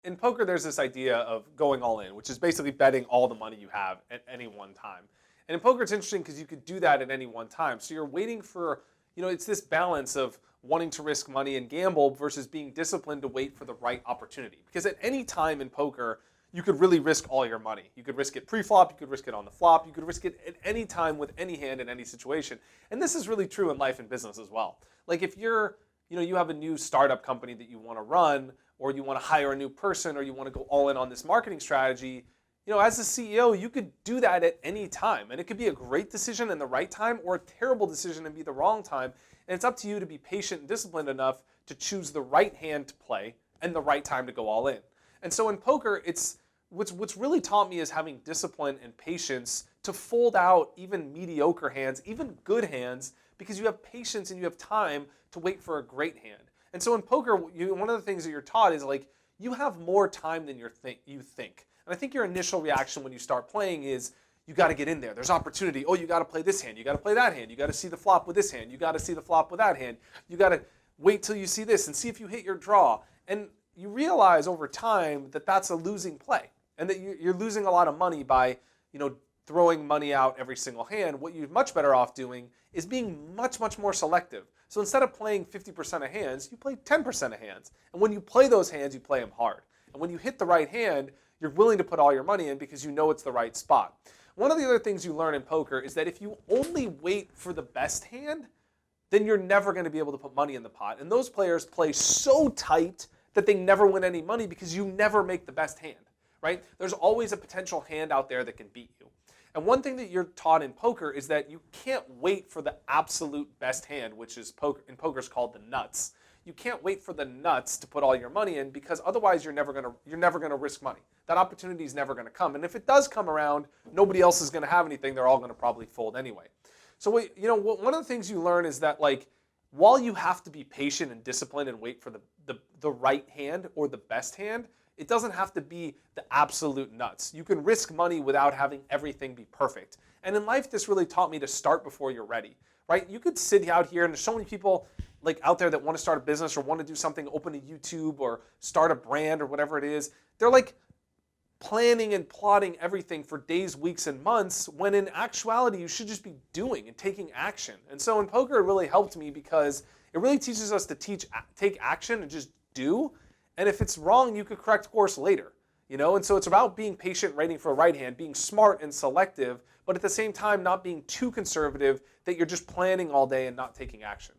in poker, there's this idea of going all in, which is basically betting all the money you have at any one time. And in poker, it's interesting because you could do that at any one time. So you're waiting for, it's this balance of wanting to risk money and gamble versus being disciplined to wait for the right opportunity. Because at any time in poker, you could really risk all your money. You could risk it pre-flop, you could risk it on the flop, you could risk it at any time with any hand in any situation. And this is really true in life and business as well. Like if you're, you have a new startup company that you want to run, or you want to hire a new person, or you want to go all in on this marketing strategy, as a CEO, you could do that at any time. And it could be a great decision in the right time or a terrible decision and be the wrong time. And it's up to you to be patient and disciplined enough to choose the right hand to play and the right time to go all in. And so in poker, it's what's really taught me is having discipline and patience to fold out even mediocre hands, even good hands, because you have patience and you have time to wait for a great hand. And so in poker, one of the things that you're taught is like you have more time than you think. And I think your initial reaction when you start playing is you got to get in there. There's opportunity. Oh, you got to play this hand. You got to play that hand. You got to see the flop with this hand. You got to see the flop with that hand. You got to wait till you see this and see if you hit your draw. And you realize over time that that's a losing play and that you're losing a lot of money by, throwing money out every single hand. What you're much better off doing is being much, much more selective. So instead of playing 50% of hands, you play 10% of hands. And when you play those hands, you play them hard. And when you hit the right hand, you're willing to put all your money in because you know it's the right spot. One of the other things you learn in poker is that if you only wait for the best hand, then you're never going to be able to put money in the pot. And those players play so tight that they never win any money because you never make the best hand, right? There's always a potential hand out there that can beat you. And one thing that you're taught in poker is that you can't wait for the absolute best hand, which is in poker is called the nuts. You can't wait for the nuts to put all your money in because otherwise you're never gonna risk money. That opportunity is never gonna come. And if it does come around, nobody else is gonna have anything. They're all gonna probably fold anyway. So one of the things you learn is that while you have to be patient and disciplined and wait for the right hand or the best hand, it doesn't have to be the absolute nuts. You can risk money without having everything be perfect. And in life, this really taught me to start before you're ready, right? You could sit out here, and there's so many people out there that want to start a business or want to do something, open a YouTube or start a brand or whatever it is. They're planning and plotting everything for days, weeks, and months, when in actuality, you should just be doing and taking action. And so in poker, it really helped me because it really teaches us to take action and just do. And if it's wrong, you could correct course later, And so it's about being patient, waiting for a right hand, being smart and selective, but at the same time, not being too conservative that you're just planning all day and not taking action.